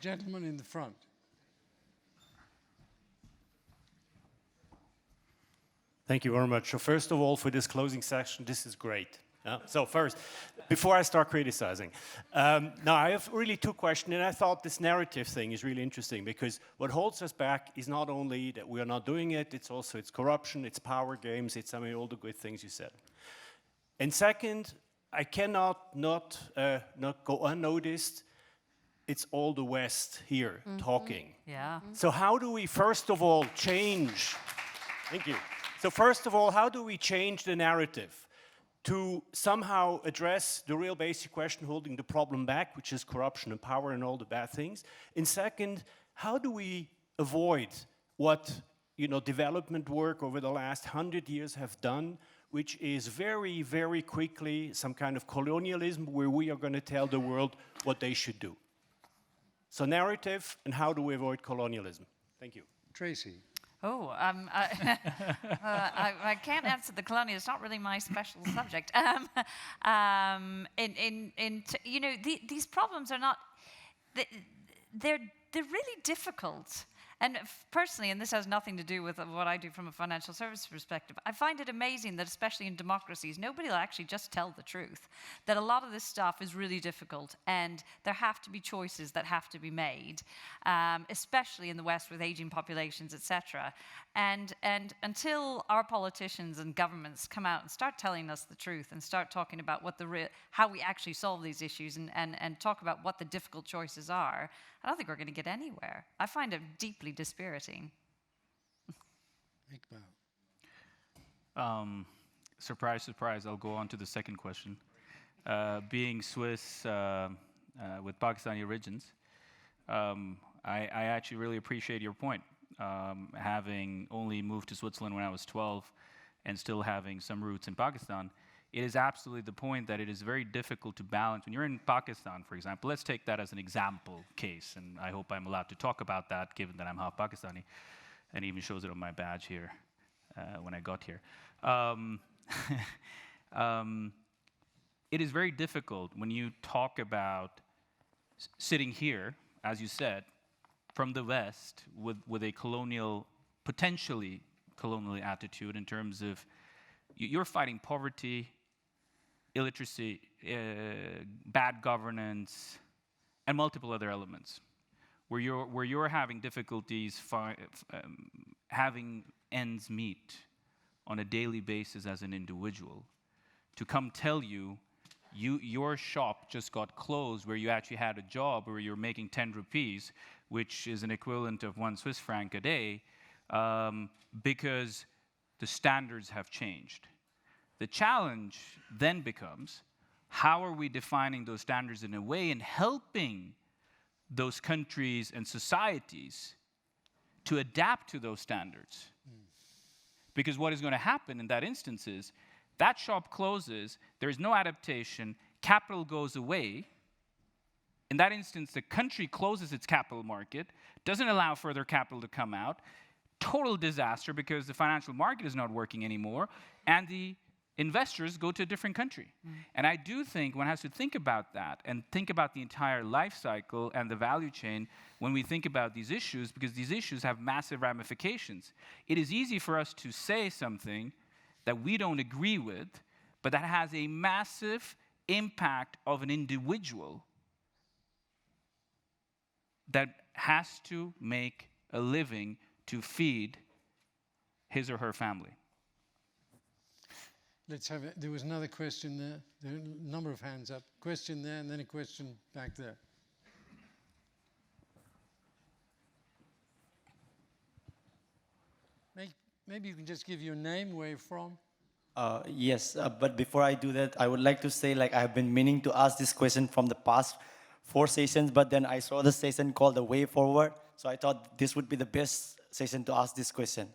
Gentleman in the front. Thank you very much. So first of all, for this closing session, this is great. So first, before I start criticizing, now I have really two questions, and I thought this narrative thing is really interesting because what holds us back is not only that we are not doing it, it's also it's corruption, it's power games, it's all the good things you said. And second, I cannot not go unnoticed. It's all the West here talking. Yeah. So how do we first of all change? Thank you. So first of all, how do we change the narrative to somehow address the real basic question holding the problem back, which is corruption and power and all the bad things? And second, how do we avoid what development work over the last 100 years have done, which is very, very quickly some kind of colonialism where we are going to tell the world what they should do. So narrative, and how do we avoid colonialism? Thank you. Tracy. Oh, I can't answer the colonial. It's not really my special subject. You know, these problems are not. They're really difficult. And personally, and this has nothing to do with what I do from a financial service perspective, I find it amazing that especially in democracies, nobody will actually just tell the truth. That a lot of this stuff is really difficult and there have to be choices that have to be made, especially in the West with aging populations, etc. And until our politicians and governments come out and start telling us the truth and start talking about what how we actually solve these issues and talk about what the difficult choices are, I don't think we're going to get anywhere. I find it deeply dispiriting. Surprise, surprise, I'll go on to the second question. Being Swiss with Pakistani origins, I actually really appreciate your point. Having only moved to Switzerland when I was 12 and still having some roots in Pakistan, it is absolutely the point that it is very difficult to balance. When you're in Pakistan, for example, let's take that as an example case, and I hope I'm allowed to talk about that given that I'm half Pakistani, and even shows it on my badge here when I got here. It is very difficult when you talk about sitting here, as you said, from the West with a potentially colonial attitude in terms of you're fighting poverty, illiteracy, bad governance, and multiple other elements, where you're having difficulties having ends meet on a daily basis as an individual. To come tell you, your shop just got closed where you actually had a job where you're making 10 rupees, which is an equivalent of 1 Swiss franc a day, because the standards have changed. The challenge then becomes, how are we defining those standards in a way and helping those countries and societies to adapt to those standards? Because what is going to happen in that instance is, that shop closes, there is no adaptation, capital goes away. In that instance, the country closes its capital market, doesn't allow further capital to come out, total disaster because the financial market is not working anymore, and the investors go to a different country. And I do think one has to think about that and think about the entire life cycle and the value chain when we think about these issues, because these issues have massive ramifications. It is easy for us to say something that we don't agree with, but that has a massive impact of an individual that has to make a living to feed his or her family. Let's have it. There was another question there. There are a number of hands up. Question there, and then a question back there. Maybe you can just give your name, where you're from. Yes, but before I do that, I would like to say, like, I've been meaning to ask this question from the past 4 sessions, but then I saw the session called The Way Forward, so I thought this would be the best session to ask this question.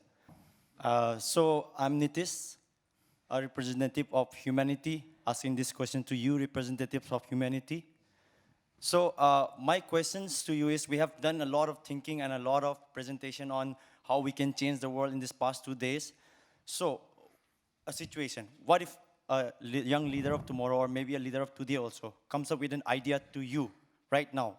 So I'm Nitish, a representative of humanity, asking this question to you, representatives of humanity. So my questions to you is, we have done a lot of thinking and a lot of presentation on how we can change the world in these past 2 days. So, a situation, what if a young leader of tomorrow, or maybe a leader of today also, comes up with an idea to you right now?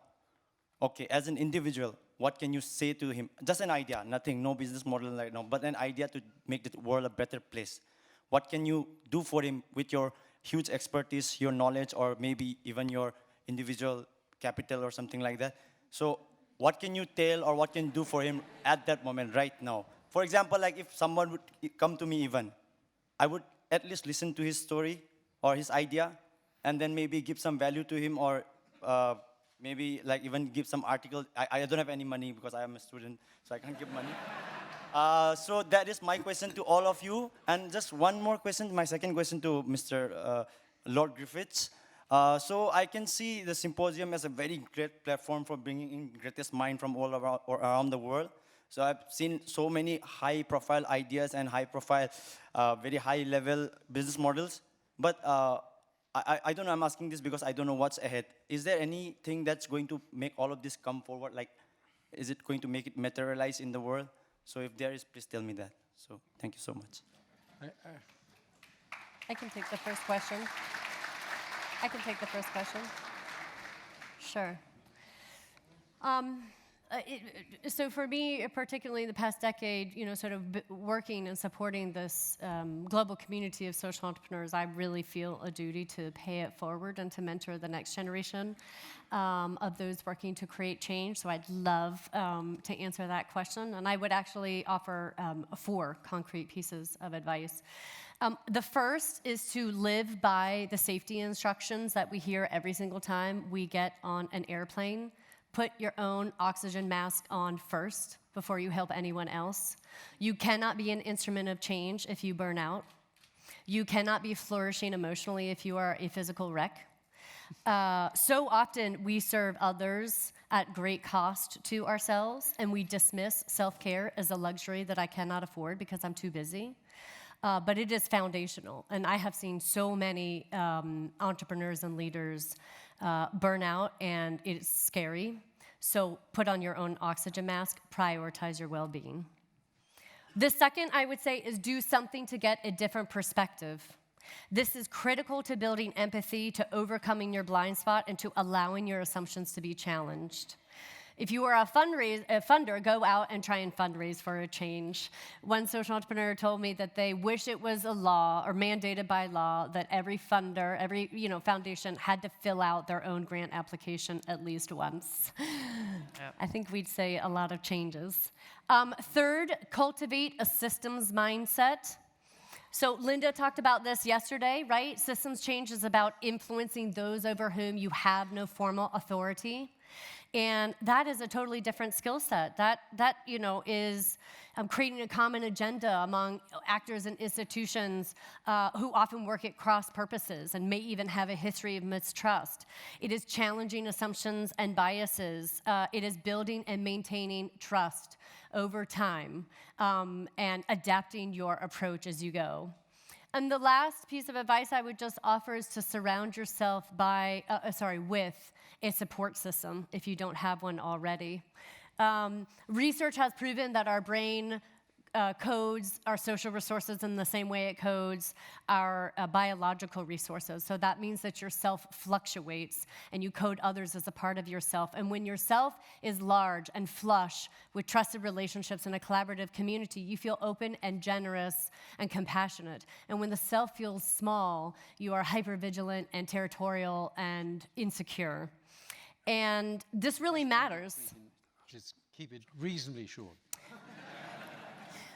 Okay, as an individual, what can you say to him? Just an idea, nothing, no business model right now, but an idea to make the world a better place. What can you do for him with your huge expertise, your knowledge, or maybe even your individual capital or something like that? So what can you tell or what can you do for him at that moment right now? For example, like if someone would come to me even, I would at least listen to his story or his idea, and then maybe give some value to him, or maybe like even give some article. I don't have any money because I am a student, so I can't give money. So that is my question to all of you. And just one more question, my second question to Mr. Lord Griffiths. So I can see the symposium as a very great platform for bringing in greatest mind from all around the world. So I've seen so many high-profile ideas and high-profile, very high-level business models. But I don't know, I'm asking this because I don't know what's ahead. Is there anything that's going to make all of this come forward? Like, is it going to make it materialize in the world? So if there is, please tell me that. So thank you so much. I can take the first question. Sure. So for me, particularly in the past decade, sort of working and supporting this global community of social entrepreneurs, I really feel a duty to pay it forward and to mentor the next generation of those working to create change. So I'd love to answer that question. And I would actually offer 4 concrete pieces of advice. The first is to live by the safety instructions that we hear every single time we get on an airplane. Put your own oxygen mask on first before you help anyone else. You cannot be an instrument of change if you burn out. You cannot be flourishing emotionally if you are a physical wreck. So often we serve others at great cost to ourselves, and we dismiss self-care as a luxury that I cannot afford because I'm too busy. But it is foundational, and I have seen so many entrepreneurs and leaders burn out, and it's scary. So put on your own oxygen mask, prioritize your well-being. The second, I would say, is do something to get a different perspective. This is critical to building empathy, to overcoming your blind spot, and to allowing your assumptions to be challenged. If you are a funder, go out and try and fundraise for a change. One social entrepreneur told me that they wish it was a law or mandated by law that every funder, every foundation had to fill out their own grant application at least once. Yep. I think we'd say a lot of changes. Third, cultivate a systems mindset. So Linda talked about this yesterday, right? Systems change is about influencing those over whom you have no formal authority. And that is a totally different skill set. That is creating a common agenda among actors and institutions who often work at cross purposes and may even have a history of mistrust. It is challenging assumptions and biases. It is building and maintaining trust over time and adapting your approach as you go. And the last piece of advice I would just offer is to surround yourself with a support system if you don't have one already. Research has proven that our brain codes our social resources in the same way it codes our biological resources. So that means that your self fluctuates and you code others as a part of yourself. And when your self is large and flush with trusted relationships and a collaborative community, you feel open and generous and compassionate. And when the self feels small, you are hypervigilant and territorial and insecure. And this really matters. Just keep it reasonably short.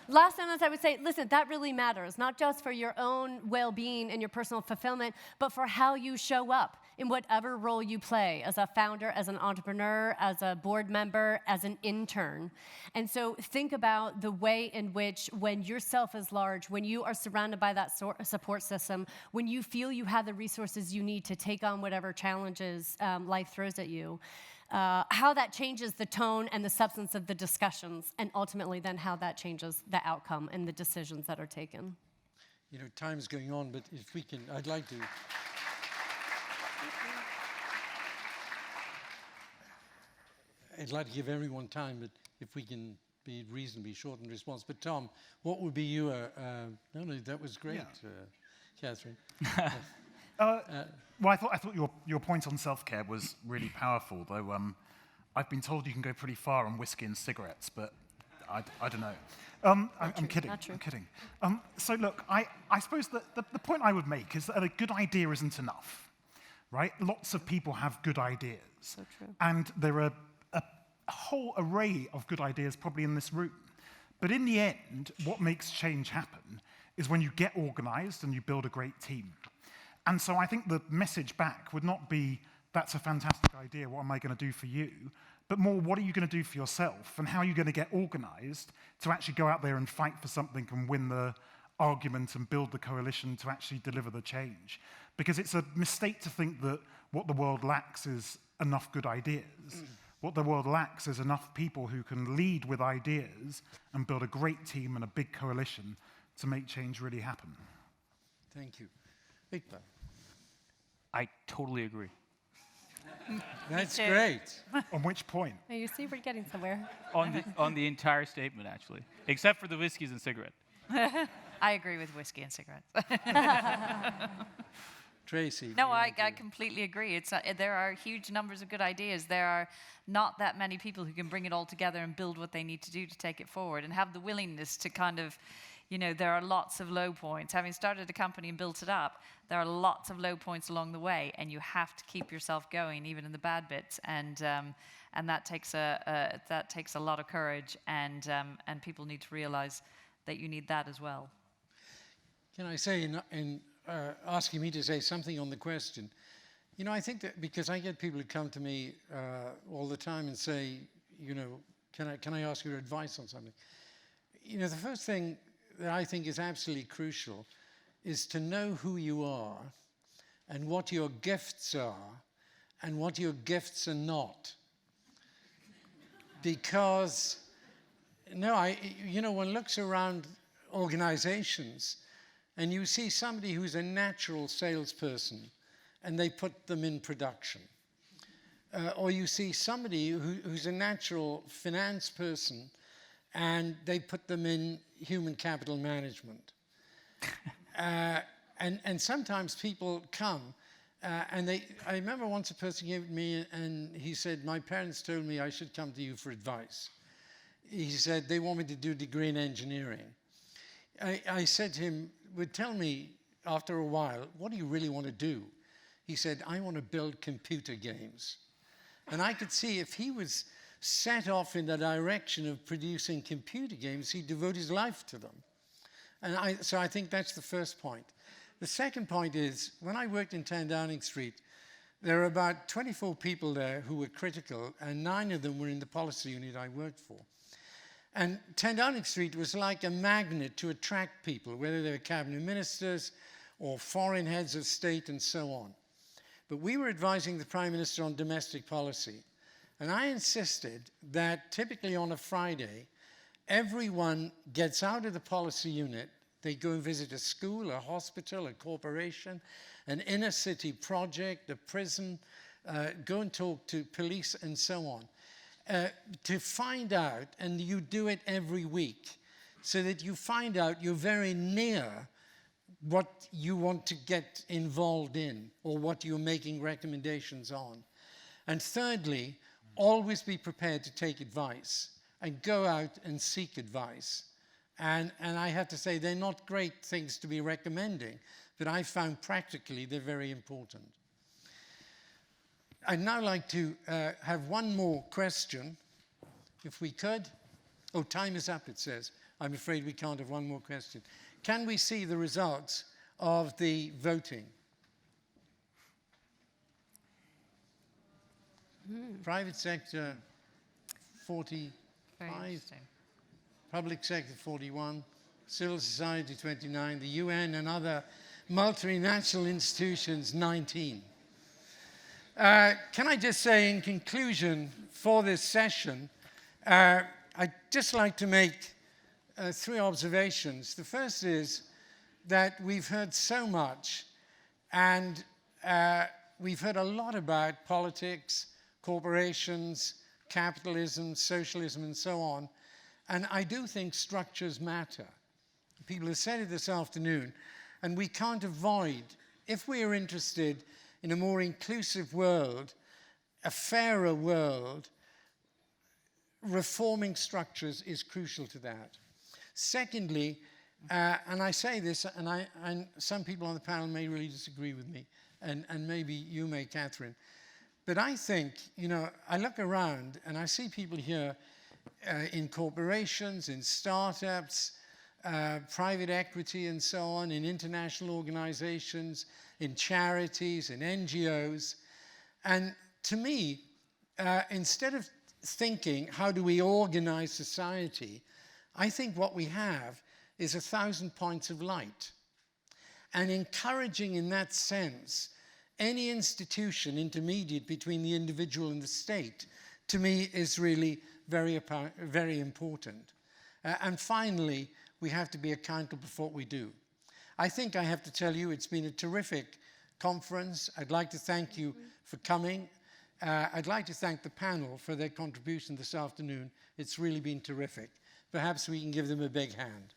Last sentence, I would say, listen, that really matters, not just for your own well-being and your personal fulfillment, but for how you show up in whatever role you play as a founder, as an entrepreneur, as a board member, as an intern. And so think about the way in which when yourself is large, when you are surrounded by that support system, when you feel you have the resources you need to take on whatever challenges life throws at you, how that changes the tone and the substance of the discussions, and ultimately then how that changes the outcome and the decisions that are taken. You know, time's going on, but if we can, I'd like to. I'd like to give everyone time, but if we can be reasonably short in response. But Tom, what would be your, no, that was great, Kathryn. Well, I thought your point on self-care was really powerful, though I've been told you can go pretty far on whiskey and cigarettes, but I don't know. I'm kidding. I'm kidding. So look, I suppose that the point I would make is that a good idea isn't enough, right? Lots of people have good ideas. So true. And there are a whole array of good ideas probably in this room. But in the end, what makes change happen is when you get organized and you build a great team. And so I think the message back would not be, that's a fantastic idea, what am I going to do for you? But more, what are you going to do for yourself? And how are you going to get organized to actually go out there and fight for something and win the argument and build the coalition to actually deliver the change? Because it's a mistake to think that what the world lacks is enough good ideas. What the world lacks is enough people who can lead with ideas and build a great team and a big coalition to make change really happen. Thank you. Iqbal. I totally agree. That's great. On which point? Oh, you see, we're getting somewhere. On the entire statement, actually, except for the whiskeys and cigarette. I agree with whiskey and cigarettes. Tracy. No, I completely agree. There are huge numbers of good ideas. There are not that many people who can bring it all together and build what they need to do to take it forward and have the willingness to kind of, there are lots of low points. Having started a company and built it up, there are lots of low points along the way, and you have to keep yourself going, even in the bad bits. And that takes a lot of courage, and people need to realize that you need that as well. Can I say, in asking me to say something on the question, I think that because I get people who come to me all the time and say, can I ask your advice on something? The first thing that I think is absolutely crucial is to know who you are and what your gifts are and what your gifts are not. Because, one looks around organizations and you see somebody who's a natural salesperson and they put them in production. Or you see somebody who's a natural finance person and they put them in human capital management. And sometimes people come and I remember once a person came to me and he said, my parents told me I should come to you for advice. He said, they want me to do a degree in engineering. I said to him, well, tell me after a while, what do you really want to do? He said, I want to build computer games. And I could see if he was set off in the direction of producing computer games, he'd devote his life to them. And so I think that's the first point. The second point is, when I worked in 10 Downing Street, there were about 24 people there who were critical, and 9 of them were in the policy unit I worked for. And 10 Downing Street was like a magnet to attract people, whether they were cabinet ministers or foreign heads of state and so on. But we were advising the Prime Minister on domestic policy. And I insisted that typically on a Friday, everyone gets out of the policy unit. They go and visit a school, a hospital, a corporation, an inner city project, a prison, go and talk to police and so on. To find out, and you do it every week, so that you find out you're very near what you want to get involved in or what you're making recommendations on. And thirdly, always be prepared to take advice and go out and seek advice. And I have to say, they're not great things to be recommending, but I found practically they're very important. I'd now like to have one more question, if we could. Oh, time is up, it says. I'm afraid we can't have one more question. Can we see the results of the voting? Private sector, 45. Public sector, 41. Civil society, 29. The UN and other multinational institutions, 19. Can I just say in conclusion for this session, I'd just like to make 3 observations. The first is that we've heard so much, and we've heard a lot about politics, corporations, capitalism, socialism, and so on. And I do think structures matter. People have said it this afternoon, and we can't avoid, if we are interested in a more inclusive world, a fairer world, reforming structures is crucial to that. Secondly, and I say this, and some people on the panel may really disagree with me, and maybe you may, Katherine, but I think, I look around and I see people here in corporations, in startups, private equity and so on, in international organizations, in charities, in NGOs. And to me, instead of thinking, how do we organize society, I think what we have is 1,000 points of light. And encouraging in that sense any institution intermediate between the individual and the state to me is really very important. And finally, we have to be accountable for what we do. I think I have to tell you, it's been a terrific conference. I'd like to thank you for coming. I'd like to thank the panel for their contribution this afternoon. It's really been terrific. Perhaps we can give them a big hand.